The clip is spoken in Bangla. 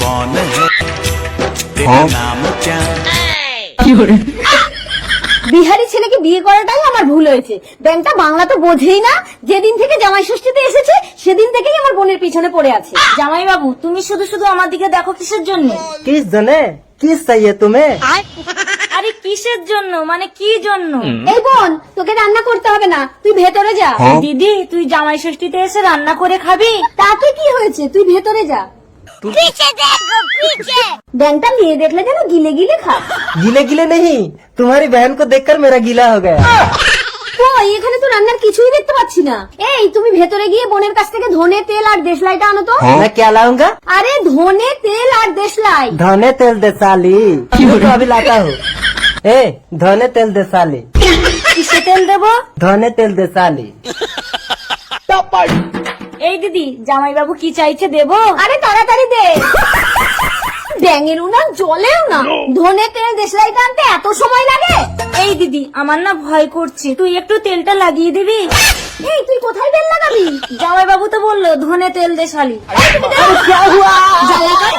कौन है तेरा नाम क्या বিহারি ছেলেকে বিয়ে করাটাই আমার ভুল হয়েছে। ব্যাংকটা বাংলা তো বোঝেই না। যেদিন থেকে জামাই ষষ্ঠীতে এসেছে সেদিন থেকেই আমার বোনের পিছনে পড়ে আছে। জামাই বাবু, তুমি শুধু শুধু আমার দিকে দেখো কিসের জন্য? किस जने किस चाहिए तुम्हें? আরে কিসের জন্য মানে কি জন্য? এই বোন, তোকে রান্না করতে হবে না, তুই ভেতরে যা। দিদি, তুই জামাই ষষ্ঠীতে এসে রান্না করে খাবি? তাতে কি হয়েছে, তুই ভেতরে যা। ব্যাংকটা মেয়ে দেখলে যেন গিলে গিলে খা। गीले गीले नहीं, तुम्हारी बहन को देखकर मेरा गीला हो गया। কই, এখানে তো রান্নার কিছুই দেখতে পাচ্ছি না। এই, তুমি ভেতরে গিয়ে বোনের কাছ থেকে ধনে তেল আর দেশলাইটা আনো তো। मैं क्या लाऊंगा? আরে ধনে তেল আর দেশলাই। धोने तेल दे साली। मैं तो अभी लाता हूँ। ए धोने तेल दे साली, কিসে তেল দেবো? धोने तेल दे साली। এই দিদি, জামাই বাবু কি চাইছে দেবো? আরে তাড়াতাড়ি দে। ব্যাঙের উনান জলেও না, ধনে তেল দেশলাইটা আনতে এত সময় লাগে? এই দিদি, আমার না ভয় করছে, তুই একটু তেলটা লাগিয়ে দিবি? এই, তুই কোথায় তেল লাগাবি? জামাই বাবু তো বললো ধনে তেল দে শালি। क्या हुआ? জ্বালা করে।